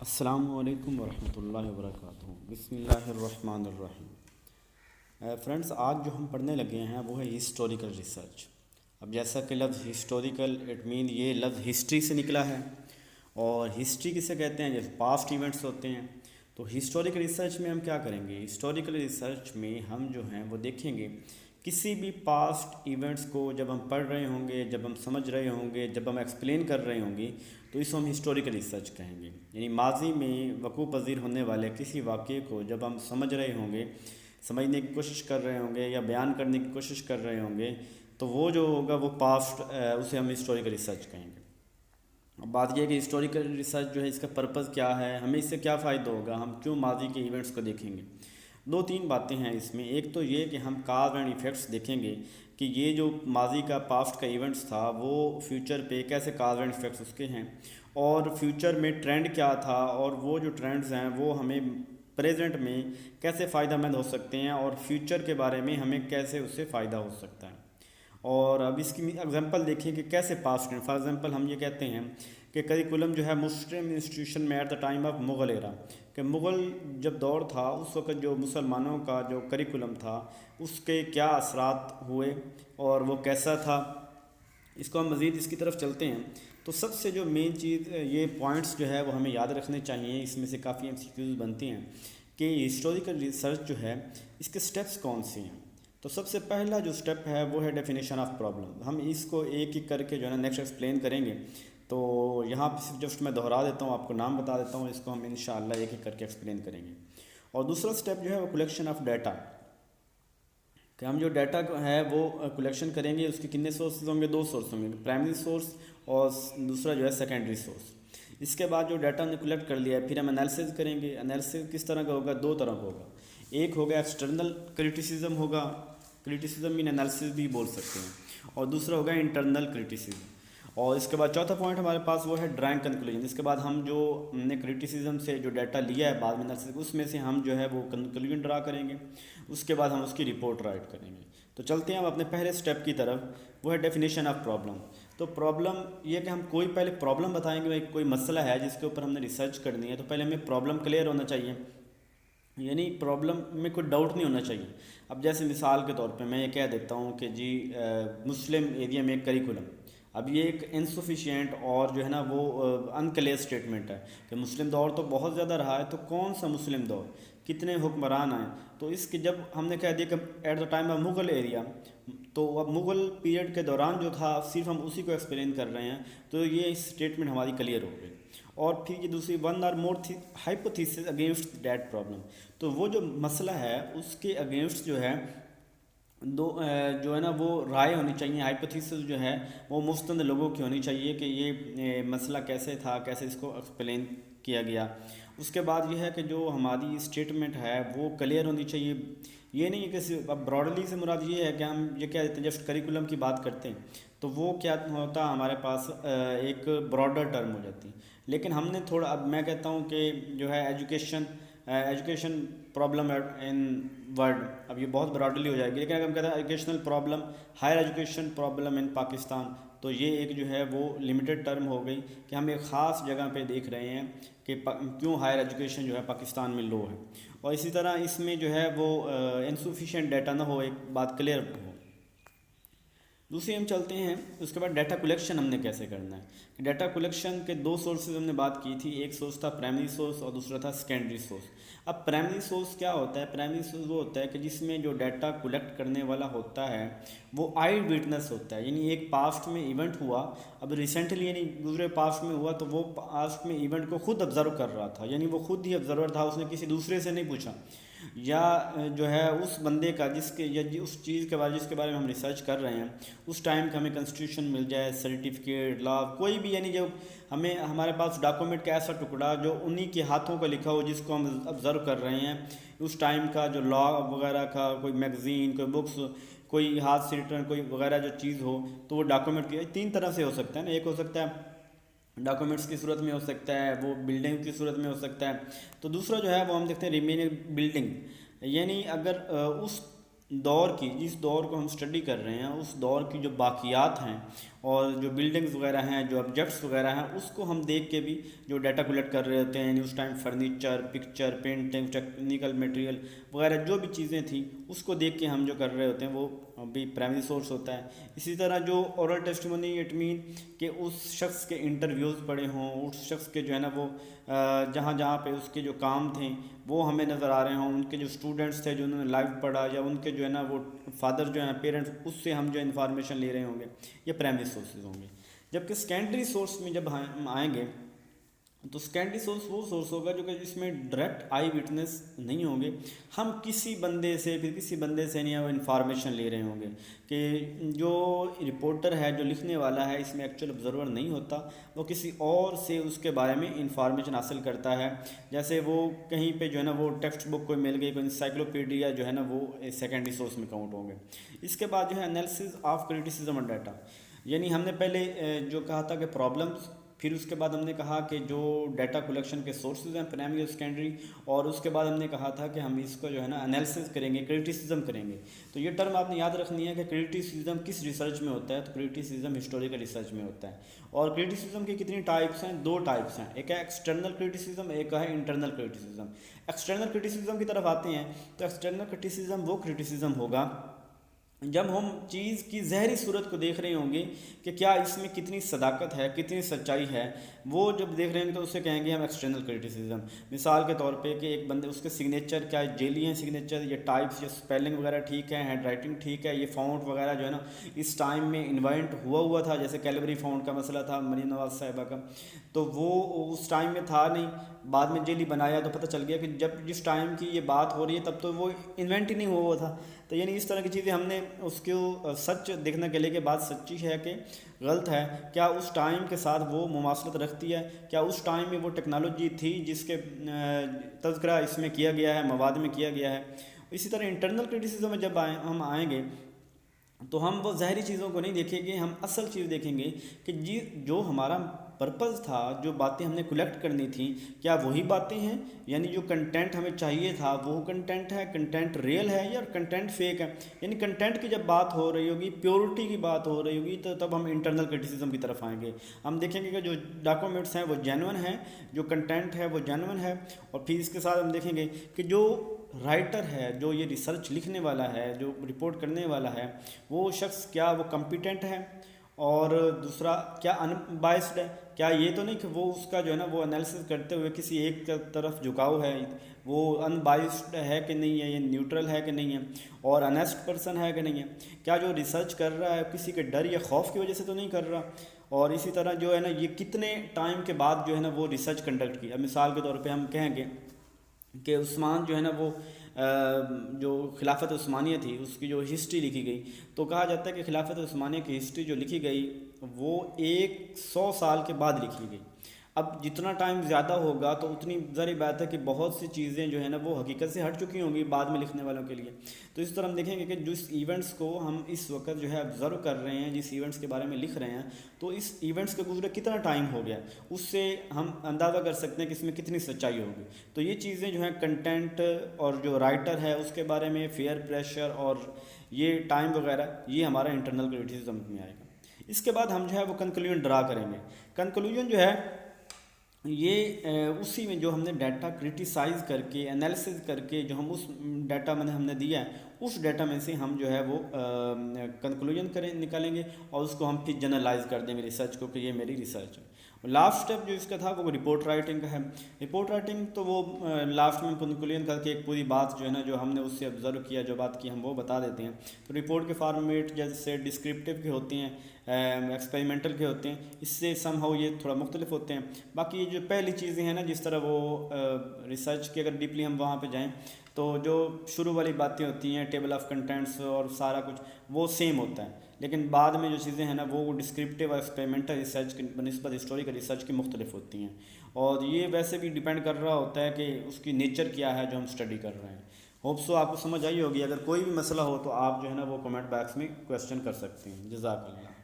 अस्सलामुअलैकुम वरहमतुल्लाहि वबरकातुहू। बिस्मिल्लाहिर्रहमानिर्रहीम। फ्रेंड्स, आज जो हम पढ़ने लगे हैं वो है हिस्टोरिकल रिसर्च। अब जैसा कि लफ्ज़ हिस्टोरिकल इट मीन ये लफ्ज़ हिस्ट्री से निकला है, और हिस्ट्री किसे कहते हैं? जैसे पास्ट इवेंट्स होते हैं। तो हिस्टोरिकल रिसर्च में हम क्या करेंगे? हिस्टोरिकल रिसर्च में हम जो हैं वो देखेंगे किसी भी पास्ट इवेंट्स को जब हम पढ़ रहे होंगे, जब हम समझ रहे होंगे, जब हम एक्सप्लेन कर रहे होंगे, तो इसको हम हिस्टोरिकल रिसर्च कहेंगे। यानी माजी में वक़ूअ पज़ीर होने वाले किसी वाक़े को जब हम समझ रहे होंगे, समझने की कोशिश कर रहे होंगे या बयान करने की कोशिश कर रहे होंगे, तो वो जो होगा वो पास्ट उसे हम हिस्टोरिकल रिसर्च कहेंगे। अब बात यह है कि हिस्टोरिकल रिसर्च जो है इसका पर्पज़ क्या है, हमें इससे क्या फ़ायदा होगा, हम क्यों माजी के इवेंट्स को देखेंगे। दो तीन बातें हैं इसमें। एक तो ये कि हम काज एंड इफ़ेक्ट्स देखेंगे कि ये जो माजी का पास्ट का इवेंट्स था वो फ्यूचर पे कैसे काज एंड इफ़ेक्ट्स उसके हैं, और फ्यूचर में ट्रेंड क्या था, और वो जो ट्रेंड्स हैं वो हमें प्रेजेंट में कैसे फ़ायदेमंद हो सकते हैं, और फ्यूचर के बारे में हमें कैसे उससे फ़ायदा हो सकता है। और अब इसकी एग्जांपल देखिए कि कैसे पास्ट में, फॉर एग्जांपल हम ये कहते हैं कि करिकुलम जो है मुस्लिम इंस्टीट्यूशन में at the time of Mughal era, कि मुग़ल जब दौर था उस वक़्त जो मुसलमानों का जो करिकुलम था उसके क्या असरात हुए और वो कैसा था। इसको हम मज़ीद इसकी तरफ चलते हैं तो सबसे जो मेन चीज़ ये पॉइंट्स जो है वो हमें याद रखने चाहिए। इसमें से काफ़ी एमसीक्यूज़ बनती हैं कि हिस्टोरिकल रिसर्च जो है इसके स्टेप्स कौन से हैं। तो सबसे पहला जो स्टेप है वो है डेफिनेशन ऑफ प्रॉब्लम। हम इसको एक एक करके जो है ना नेक्स्ट एक्सप्लेन करेंगे। तो यहाँ पर सिर्फ जस्ट मैं दोहरा देता हूँ, आपको नाम बता देता हूँ, इसको हम इंशाअल्लाह एक एक करके एक्सप्लेन करेंगे। और दूसरा स्टेप जो है वो कलेक्शन ऑफ डाटा, कि हम जो डाटा है वो कलेक्शन करेंगे। उसके कितने सोर्सेज होंगे? दो सोर्स होंगे, प्राइमरी सोर्स और दूसरा जो है सेकेंडरी सोर्स। इसके बाद जो डाटा हमने कलेक्ट कर लिया है फिर हम एनालिसिस करेंगे। एनालिसिस किस तरह का होगा? दो तरह का होगा। एक होगा एक्सटर्नल क्रिटिसिज्म होगा, क्रिटिसिज्म मीन एनालिसिस भी बोल सकते हैं, और दूसरा होगा इंटरनल क्रिटिसिज्म। और इसके बाद चौथा पॉइंट हमारे पास वो है ड्राइंग कंक्लूजन। इसके बाद हम जो हमने क्रिटिसिज्म से जो डाटा लिया है बाद में एनालिसिस, उसमें से हम जो है वो कंक्लूजन ड्रा करेंगे। उसके बाद हम उसकी रिपोर्ट राइट करेंगे। तो चलते हैं हम अपने पहले स्टेप की तरफ, वो है डेफिनेशन ऑफ प्रॉब्लम। तो प्रॉब्लम ये कि हम कोई पहले प्रॉब्लम बताएंगे, भाई कोई मसला है जिसके ऊपर हमने रिसर्च करनी है, तो पहले हमें प्रॉब्लम क्लियर होना चाहिए, यानी प्रॉब्लम में कोई डाउट नहीं होना चाहिए। अब जैसे मिसाल के तौर पे मैं ये कह देता हूँ कि जी मुस्लिम एरिया में करिकुलम, अब ये एक इनसफिशिएंट और जो है ना वो अनक्लियर स्टेटमेंट है कि मुस्लिम दौर तो बहुत ज़्यादा रहा है, तो कौन सा मुस्लिम दौर, कितने हुक्मरान आए। तो इसके जब हमने कह दिया कि at the time of Mughal area, तो अब मुग़ल पीरियड के दौरान जो था सिर्फ हम उसी को एक्सप्लेन कर रहे हैं, तो ये स्टेटमेंट हमारी क्लियर हो गई। और फिर ये दूसरी one or more hypothesis against that problem, तो वो जो मसला है उसके अगेंस्ट जो है दो जो है ना वो राय होनी चाहिए। हाइपोथेसिस जो है वो मुस्तंद लोगों की होनी चाहिए कि ये मसला कैसे था, कैसे इसको एक्सप्लेन किया गया। उसके बाद ये है कि जो हमारी स्टेटमेंट है वो क्लियर होनी चाहिए। ये नहीं है कि अब ब्रॉडली से मुराद ये है कि हम ये क्या देते हैं, जस्ट करिकुलम की बात करते हैं तो वो क्या होता है हमारे पास एक ब्रॉडर टर्म हो जाती है। लेकिन हमने थोड़ा, अब मैं कहता हूँ कि जो है एजुकेशन प्रॉब्लम इन वर्ल्ड, अब ये बहुत ब्रॉडली हो जाएगी। लेकिन अगर हम कहते हैं educational problem, higher education problem in Pakistan, तो ये एक जो है वो लिमिटेड टर्म हो गई कि हम एक ख़ास जगह पे देख रहे हैं कि क्यों हायर एजुकेशन जो है पाकिस्तान में लो है। और इसी तरह इसमें जो है वो इनसफिशिएंट डाटा ना हो, एक बात क्लियर हो। दूसरी हम चलते हैं, उसके बाद डाटा कलेक्शन हमने कैसे करना है। डाटा कलेक्शन के दो सोर्सेज हमने बात की थी, एक सोर्स था प्राइमरी सोर्स और दूसरा था सेकेंडरी सोर्स। अब प्राइमरी सोर्स क्या होता है? प्राइमरी सोर्स वो होता है कि जिसमें जो डाटा कलेक्ट करने वाला होता है वो आई विटनेस होता है, यानी एक पास्ट में इवेंट हुआ, अब रिसेंटली यानी दूसरे पास्ट में हुआ, तो वो पास्ट में इवेंट को खुद ऑब्जर्व कर रहा था, यानी वो खुद ही ऑब्जर्वर था, उसने किसी दूसरे से नहीं पूछा, या जो है उस बंदे का जिसके या उस चीज़ के बारे जिसके बारे में हम रिसर्च कर रहे हैं उस टाइम का हमें कॉन्स्टिट्यूशन मिल जाए, सर्टिफिकेट, लॉ, कोई भी, यानी जो हमें हमारे पास डॉक्यूमेंट का ऐसा टुकड़ा जो उन्हीं के हाथों का लिखा हो जिसको हम ऑब्ज़र्व कर रहे हैं, उस टाइम का जो लॉ वगैरह का, कोई मैगज़ीन, कोई बुक्स, कोई हाथ से रिटर्न कोई वगैरह जो चीज़ हो, तो वो डॉक्यूमेंट की तीन तरह से हो सकता है ना। एक हो सकता है डॉक्यूमेंट्स की सूरत में हो सकता है, वो बिल्डिंग की सूरत में हो सकता है। तो दूसरा जो है वो हम देखते हैं रिमेनिंग बिल्डिंग, यानी अगर उस दौर की, जिस दौर को हम स्टडी कर रहे हैं उस दौर की जो बाकियात हैं और जो बिल्डिंग्स वगैरह हैं, जो ऑब्जेक्ट्स वगैरह हैं, उसको हम देख के भी जो डाटा कलेक्ट कर रहे होते हैं। यानी उस time furniture, picture, painting, technical material वगैरह जो भी चीज़ें थी उसको देख के हम जो कर रहे होते हैं वो भी प्राइमरी सोर्स होता है। इसी तरह जो ओरल टेस्टिमोनी, इट मीन कि उस शख्स के इंटरव्यूज़ पड़े हों, उस शख्स के जो है ना वो जहाँ जहाँ पे उसके जो काम थे वो हमें नज़र आ रहे हों, उनके जो स्टूडेंट्स थे जो उन्होंने लाइव पढ़ा, या उनके जो है ना वो फादर जो हैं पेरेंट्स, उससे हम जो इन्फॉर्मेशन ले रहे होंगे, ये प्राइमरी सोर्सेज होंगे। जबकि सेकेंडरी सोर्स में जब हम आएंगे तो सेकेंडरी सोर्स वो सोर्स होगा जो कि जिसमें डायरेक्ट आई विटनेस नहीं होंगे, हम किसी बंदे से, फिर किसी बंदे से नहीं वो इन्फॉर्मेशन ले रहे होंगे कि जो रिपोर्टर है, जो लिखने वाला है, इसमें एक्चुअल ऑब्जर्वर नहीं होता, वो किसी और से उसके बारे में इंफॉर्मेशन हासिल करता है। जैसे वो कहीं पे जो है ना वो टेक्स्ट बुक कोई मिल गई, कोई इंसाइक्लोपीडिया जो है ना वो सेकेंडरी सोर्स में काउंट होंगे। इसके बाद जो है analysis of criticism on data, यानी हमने पहले जो कहा था कि प्रॉब्लम्स, फिर उसके बाद हमने कहा कि जो डाटा कलेक्शन के सोर्सेज हैं प्राइमरी और सेकेंडरी, और उसके बाद हमने कहा था कि हम इसको जो है ना एनालिसिस करेंगे, क्रिटिसिज्म करेंगे। तो ये टर्म आपने याद रखनी है कि क्रिटिसिज्म किस रिसर्च में होता है, तो क्रिटिसिज्म हिस्टोरिकल रिसर्च में होता है। और क्रिटिसिज्म की कितनी टाइप्स हैं? 2 टाइप्स हैं, एक है एक्सटर्नल क्रिटिसिज्म, एक है इंटरनल क्रिटिसिज्म। एक्सटर्नल क्रिटिसिज्म की तरफ आते हैं तो एक्सटर्नल क्रिटिसिज्म वो क्रिटिसिज्म होगा जब हम चीज़ की ज़हरी सूरत को देख रहे होंगे कि क्या इसमें कितनी सदाकत है, कितनी सच्चाई है, वो जब देख रहे होंगे तो उसे कहेंगे हम एक्सटर्नल क्रिटिसिज्म। मिसाल के तौर पे कि एक बंदे, उसके सिग्नेचर क्या जेली हैं सिग्नेचर, ये टाइप्स, ये स्पेलिंग वगैरह ठीक है, हैंड राइटिंग ठीक है, ये फ़ॉन्ट वगैरह जो है ना इस टाइम में इन्वेंट हुआ था, जैसे कैलबरी फ़ॉन्ट का मसला था मरीम नवाज साहिबा का, तो वो उस टाइम में था नहीं, बाद में जेली बनाया तो पता चल गया कि जब जिस टाइम की ये बात हो रही है तब तो वो इन्वेंट ही नहीं हुआ था। तो यानी इस तरह की चीज़ें हमने उसको सच देखने के लिए कि बात सच्ची है कि गलत है, क्या उस टाइम के साथ वो मुमासलत रखती है, क्या उस टाइम में वो टेक्नोलॉजी थी जिसके तज़किरा इसमें किया गया है, मवाद में किया गया है। इसी तरह इंटरनल क्रिटिसिज्म में जब हम आएंगे तो हम वो ज़ाहरी चीज़ों को नहीं देखेंगे, हम असल चीज़ देखेंगे कि जो हमारा पर्पज़ था, जो बातें हमने कलेक्ट करनी थी, क्या वही बातें हैं, यानी जो कंटेंट हमें चाहिए था वो कंटेंट है, कंटेंट रियल है या कंटेंट फेक है। यानी कंटेंट की जब बात हो रही होगी, प्योरिटी की बात हो रही होगी, तो तब हम इंटरनल क्रिटिसिज्म की तरफ आएंगे। हम देखेंगे कि जो डॉक्यूमेंट्स हैं वो जेन्युइन हैं, जो कंटेंट है वो जेन्युइन है, और फिर इसके साथ हम देखेंगे कि जो राइटर है, जो ये रिसर्च लिखने वाला है, जो रिपोर्ट करने वाला है, वो शख्स क्या वो कॉम्पिटेंट है, और दूसरा क्या अनबाइस्ड है, क्या ये तो नहीं कि वो उसका जो है ना वो एनालिसिस करते हुए किसी एक तरफ झुकाव है, वो अनबाइस्ड है कि नहीं है, ये न्यूट्रल है कि नहीं है, और अनेस्ट पर्सन है कि नहीं है, क्या जो रिसर्च कर रहा है किसी के डर या खौफ की वजह से तो नहीं कर रहा, और इसी तरह जो है ना ये कितने टाइम के बाद जो है ना वो रिसर्च कंडक्ट की। अब मिसाल के तौर पे हम कहेंगे कि उस्मान जो है ना वो जो खिलाफत उस्मानिया थी उसकी जो हिस्ट्री लिखी गई, तो कहा जाता है कि खिलाफत उस्मानिया की हिस्ट्री जो लिखी गई वो 100 साल के बाद लिखी गई। अब जितना टाइम ज़्यादा होगा तो उतनी ज़ाहिर बात है कि बहुत सी चीज़ें जो है ना वो हकीकत से हट चुकी होंगी बाद में लिखने वालों के लिए। तो इस तरह हम देखेंगे कि जिस इवेंट्स को हम इस वक्त जो है ऑब्ज़र्व कर रहे हैं, जिस इवेंट्स के बारे में लिख रहे हैं, तो इस इवेंट्स के गुजरे कितना टाइम हो गया, उससे हम अंदाज़ा कर सकते हैं कि इसमें कितनी सच्चाई होगी। तो ये चीज़ें जो हैं कंटेंट और जो राइटर है उसके बारे में, फेयर प्रेशर और ये टाइम वगैरह, ये हमारा इंटरनल क्रिटिसिज्म में आएगा। इसके बाद हम जो है वो कंक्लूजन ड्रा करेंगे। कंक्लूजन जो है ये उसी में जो हमने डाटा क्रिटिसाइज़ करके, एनालिसिस करके, जो हम उस डाटा में हमने दिया है उस डाटा में से हम जो है वो कंक्लूजन निकालेंगे, और उसको हम फिर जनरलाइज कर देंगे रिसर्च को कि ये मेरी रिसर्च है। लास्ट स्टेप जो इसका था वो रिपोर्ट राइटिंग का है। रिपोर्ट राइटिंग तो वो लास्ट में कंक्लूजन करके एक पूरी बात जो है ना जो हमने उससे ऑब्जर्व किया, जो बात की हम वो बता देते हैं। तो रिपोर्ट के फॉर्मेट जैसे डिस्क्रिप्टिव के होते हैं, एक्सपेरिमेंटल के होते हैं, इससे समहाउ ये थोड़ा मुख्तलिफ होते हैं। बाकी ये जो पहली चीज़ें हैं ना, जिस तरह वो रिसर्च की अगर डीपली हम वहाँ पे जाएं तो जो शुरू वाली बातें होती हैं, टेबल ऑफ कंटेंट्स और सारा कुछ वो सेम होता है, लेकिन बाद में जो चीज़ें हैं ना वो डिस्क्रिप्टिव और एक्सपेरिमेंटल रिसर्च की बनस्बत हिस्टोरिकल रिसर्च की मुख्तलिफ होती हैं। और ये वैसे भी डिपेंड कर रहा होता है कि उसकी नेचर क्या है जो हम स्टडी कर रहे हैं। होप सो आपको समझ आई होगी। अगर कोई भी मसला हो तो आप जो है ना वो कमेंट बॉक्स में क्वेश्चन कर सकते हैं। जज़ाकल्लाह।